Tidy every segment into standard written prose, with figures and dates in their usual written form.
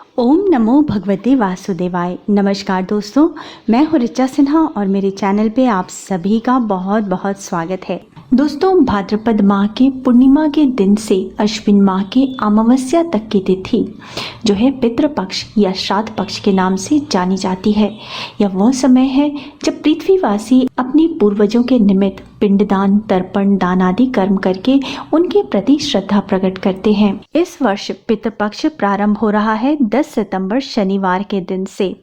ओम नमो भगवते वासुदेवाय। नमस्कार दोस्तों, मैं हूँ ऋचा सिन्हा और मेरे चैनल पे आप सभी का बहुत बहुत स्वागत है। दोस्तों, भाद्रपद माह के पूर्णिमा के दिन से अश्विन माह के अमावस्या तक की तिथि जो है पितृपक्ष या श्राद्ध पक्ष के नाम से जानी जाती है। यह वह समय है जब पृथ्वीवासी अपने पूर्वजों के निमित्त पिंडदान, तर्पण, दान आदि कर्म करके उनके प्रति श्रद्धा प्रकट करते हैं। इस वर्ष पितृपक्ष प्रारंभ हो रहा है 10 सितंबर शनिवार के दिन से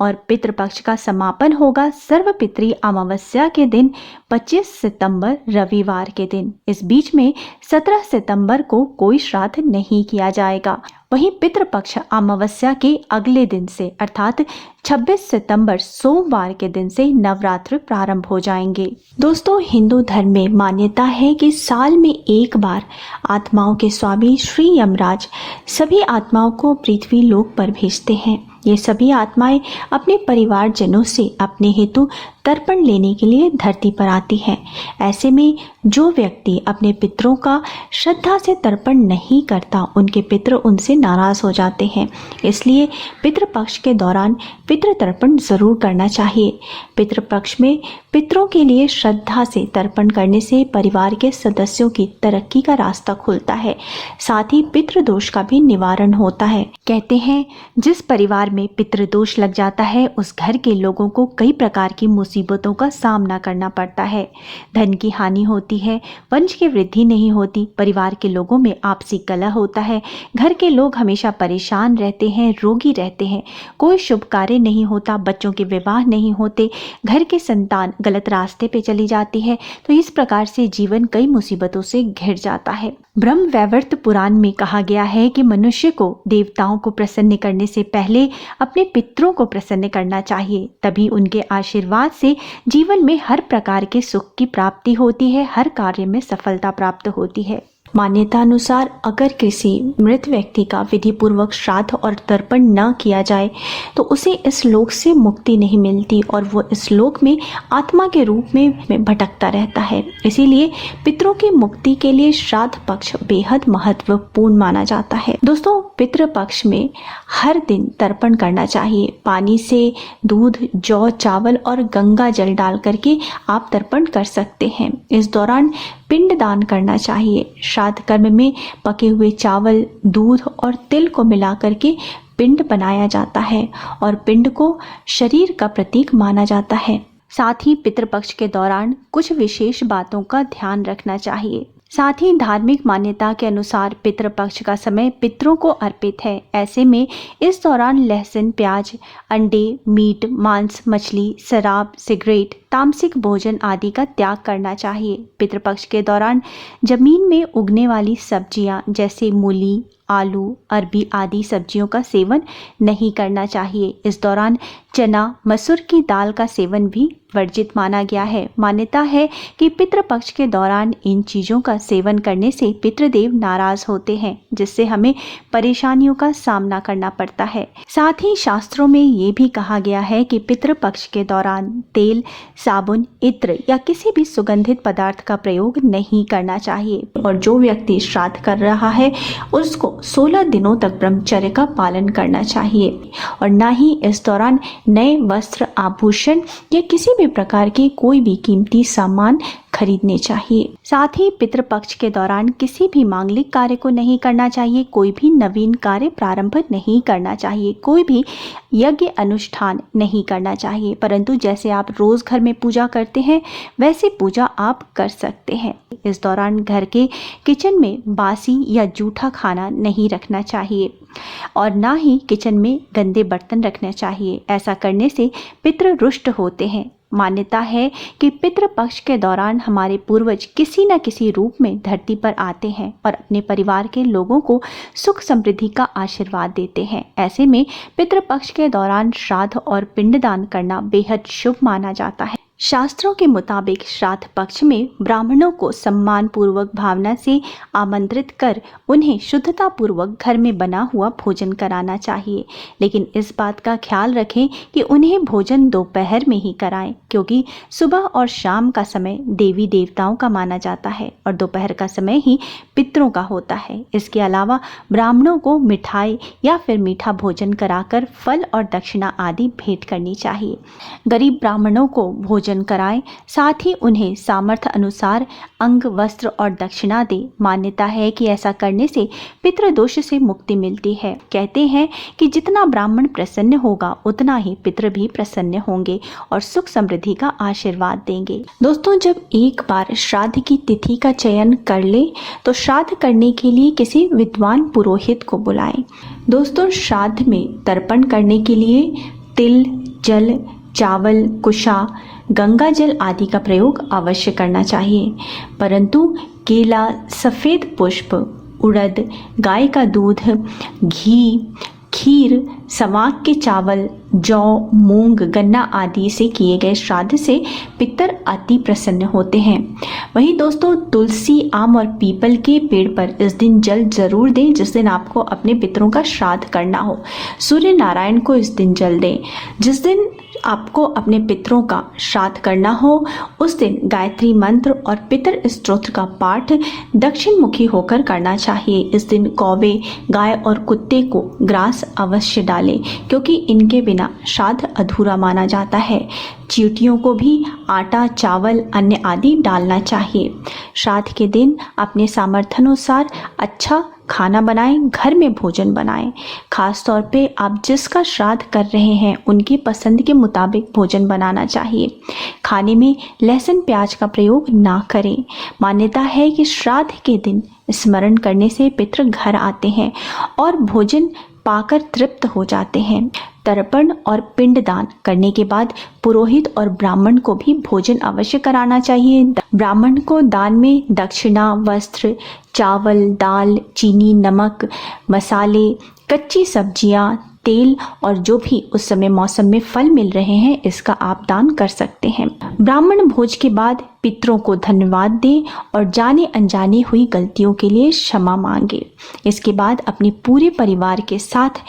और पितृपक्ष का समापन होगा सर्वपितृ अमावस्या के दिन 25 सितंबर रविवार के दिन। इस बीच में 17 सितंबर को कोई श्राद्ध नहीं किया जाएगा। वहीं पितृपक्ष अमावस्या के अगले दिन से अर्थात 26 सितंबर सोमवार के दिन से नवरात्र प्रारंभ हो जाएंगे। दोस्तों, हिंदू धर्म में मान्यता है कि साल में एक बार आत्माओं के स्वामी श्री यमराज सभी आत्माओं को पृथ्वी लोक पर भेजते हैं। ये सभी आत्माएं अपने परिवारजनों से अपने हेतु तर्पण लेने के लिए धरती पर आती हैं। ऐसे में जो व्यक्ति अपने पितरों का श्रद्धा से तर्पण नहीं करता, उनके पितृ उनसे नाराज हो जाते हैं। इसलिए पितृपक्ष के दौरान पितृ तर्पण जरूर करना चाहिए। पितृपक्ष में पितरों के लिए श्रद्धा से तर्पण करने से परिवार के सदस्यों की तरक्की का रास्ता खुलता है, साथ ही पितृदोष का भी निवारण होता है। कहते हैं जिस परिवार में पितृदोष लग जाता है उस घर के लोगों को कई प्रकार की मुसीबतों का सामना करना पड़ता है। धन की हानि होती है, वंश की वृद्धि नहीं होती, परिवार के लोगों में आपसी कलह होता है, घर के लोग हमेशा परेशान रहते हैं, रोगी रहते हैं, कोई शुभ कार्य नहीं होता, बच्चों के विवाह नहीं होते, घर की संतान गलत रास्ते पे चली जाती है। तो इस प्रकार से जीवन कई मुसीबतों से घिर जाता है। ब्रह्म वैवर्त पुराण में कहा गया है कि मनुष्य को देवताओं को प्रसन्न करने से पहले अपने पितरों को प्रसन्न करना चाहिए, तभी उनके आशीर्वाद से जीवन में हर प्रकार के सुख की प्राप्ति होती है, हर कार्य में सफलता प्राप्त होती है। मान्यता अनुसार अगर किसी मृत व्यक्ति का विधि पूर्वक श्राद्ध और तर्पण न किया जाए तो उसे इस लोक से मुक्ति नहीं मिलती और वो इस लोक में आत्मा के रूप में भटकता रहता है। इसीलिए पितरों की मुक्ति के लिए श्राद्ध पक्ष बेहद महत्वपूर्ण माना जाता है। दोस्तों, पितृ पक्ष में हर दिन तर्पण करना चाहिए। पानी से दूध, जौ, चावल और गंगा जल डाल करके आप तर्पण कर सकते हैं। इस दौरान पिंड दान करना चाहिए। श्राद्ध कर्म में पके हुए चावल, दूध और तिल को मिला करके पिंड बनाया जाता है और पिंड को शरीर का प्रतीक माना जाता है। साथ ही पितृपक्ष के दौरान कुछ विशेष बातों का ध्यान रखना चाहिए। साथ ही धार्मिक मान्यता के अनुसार पितृपक्ष का समय पितरों को अर्पित है। ऐसे में इस दौरान लहसुन, प्याज, अंडे, मीट, मांस, मछली, शराब, सिगरेट, तामसिक भोजन आदि का त्याग करना चाहिए। पितृपक्ष के दौरान जमीन में उगने वाली सब्जियां जैसे मूली, आलू, अरबी आदि सब्जियों का सेवन नहीं करना चाहिए। इस दौरान चना, मसूर की दाल का सेवन भी वर्जित माना गया है। मान्यता है कि पितृपक्ष के दौरान इन चीज़ों का सेवन करने से पितृदेव नाराज होते हैं, जिससे हमें परेशानियों का सामना करना पड़ता है। साथ ही शास्त्रों में ये भी कहा गया है कि पितृपक्ष के दौरान तेल, साबुन, इत्र या किसी भी सुगंधित पदार्थ का प्रयोग नहीं करना चाहिए और जो व्यक्ति श्राद्ध कर रहा है उसको 16 दिनों तक ब्रह्मचर्य का पालन करना चाहिए और ना ही इस दौरान नए वस्त्र, आभूषण या किसी भी प्रकार के कोई भी कीमती सामान खरीदने चाहिए। साथ ही पितृपक्ष के दौरान किसी भी मांगलिक कार्य को नहीं करना चाहिए, कोई भी नवीन कार्य प्रारंभ नहीं करना चाहिए, कोई भी यज्ञ अनुष्ठान नहीं करना चाहिए, परंतु जैसे आप रोज घर में पूजा करते हैं वैसे पूजा आप कर सकते हैं। इस दौरान घर के किचन में बासी या जूठा खाना नहीं रखना चाहिए और ना ही किचन में गंदे बर्तन रखना चाहिए। ऐसा करने से पितृ रुष्ट होते हैं। मान्यता है कि पितृपक्ष के दौरान हमारे पूर्वज किसी न किसी रूप में धरती पर आते हैं और अपने परिवार के लोगों को सुख समृद्धि का आशीर्वाद देते हैं। ऐसे में पितृपक्ष के दौरान श्राद्ध और पिंडदान करना बेहद शुभ माना जाता है। शास्त्रों के मुताबिक श्राद्ध पक्ष में ब्राह्मणों को सम्मान पूर्वक भावना से आमंत्रित कर उन्हें शुद्धता पूर्वक घर में बना हुआ भोजन कराना चाहिए, लेकिन इस बात का ख्याल रखें कि उन्हें भोजन दोपहर में ही कराएं, क्योंकि सुबह और शाम का समय देवी देवताओं का माना जाता है और दोपहर का समय ही पितरों का होता है। इसके अलावा ब्राह्मणों को मिठाई या फिर मीठा भोजन कराकर फल और दक्षिणा आदि भेंट करनी चाहिए। गरीब ब्राह्मणों को भोजन कराएं, साथ ही उन्हें सामर्थ्य अनुसार अंग, वस्त्र और दक्षिणा दे। मान्यता है कि ऐसा करने से पितृदोष से मुक्ति मिलती है। कहते हैं कि जितना ब्राह्मण प्रसन्न होगा उतना ही पितृ भी प्रसन्न होंगे और सुख समृद्धि का आशीर्वाद देंगे। दोस्तों, जब एक बार श्राद्ध की तिथि का चयन कर ले तो श्राद्ध करने के लिए किसी विद्वान पुरोहित को बुलाएं। दोस्तों, श्राद्ध में तर्पण करने के लिए तिल, जल, चावल, कुशा, गंगा जल आदि का प्रयोग अवश्य करना चाहिए, परंतु केला, सफ़ेद पुष्प, उड़द, गाय का दूध, घी, खीर, सवाक के चावल, जौ, मूंग, गन्ना आदि से किए गए श्राद्ध से पितर अति प्रसन्न होते हैं। वहीं दोस्तों, तुलसी, आम और पीपल के पेड़ पर इस दिन जल जरूर दें जिस दिन आपको अपने पितरों का श्राद्ध करना हो। सूर्य नारायण को इस दिन जल दें। जिस दिन आपको अपने पितरों का श्राद्ध करना हो उस दिन गायत्री मंत्र और पितर स्तोत्र का पाठ दक्षिण मुखी होकर करना चाहिए। इस दिन कौवे, गाय और कुत्ते को ग्रास अवश्य डालें क्योंकि इनके बिना श्राद्ध अधूरा माना जाता है। चींटियों को भी आटा, चावल, अन्न आदि डालना चाहिए। श्राद्ध के दिन अपने सामर्थ्यानुसार अच्छा खाना बनाएं, घर में भोजन बनाएं। खास तौर पे आप जिसका श्राद्ध कर रहे हैं उनकी पसंद के मुताबिक भोजन बनाना चाहिए। खाने में लहसुन, प्याज का प्रयोग ना करें। मान्यता है कि श्राद्ध के दिन स्मरण करने से पितृ घर आते हैं और भोजन पाकर तृप्त हो जाते हैं। तर्पण और पिंडदान करने के बाद पुरोहित और ब्राह्मण को भी भोजन अवश्य कराना चाहिए। ब्राह्मण को दान में दक्षिणा, वस्त्र, चावल, दाल, चीनी, नमक, मसाले, कच्ची सब्जियां, तेल और जो भी उस समय मौसम में फल मिल रहे हैं इसका आप दान कर सकते हैं। ब्राह्मण भोज के बाद पितरों को धन्यवाद दें और जाने अनजाने हुई गलतियों के लिए क्षमा मांगे। इसके बाद अपने पूरे परिवार के साथ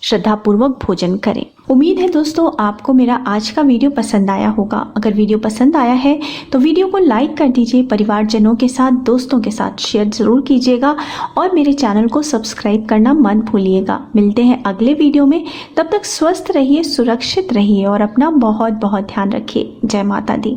श्रद्धापूर्वक भोजन करें। उम्मीद है दोस्तों आपको मेरा आज का वीडियो पसंद आया होगा। अगर वीडियो पसंद आया है तो वीडियो को लाइक कर दीजिए, परिवारजनों के साथ, दोस्तों के साथ शेयर जरूर कीजिएगा और मेरे चैनल को सब्सक्राइब करना मत भूलिएगा। मिलते हैं अगले वीडियो में, तब तक स्वस्थ रहिए, सुरक्षित रहिए और अपना बहुत बहुत ध्यान रखिए। जय माता दी।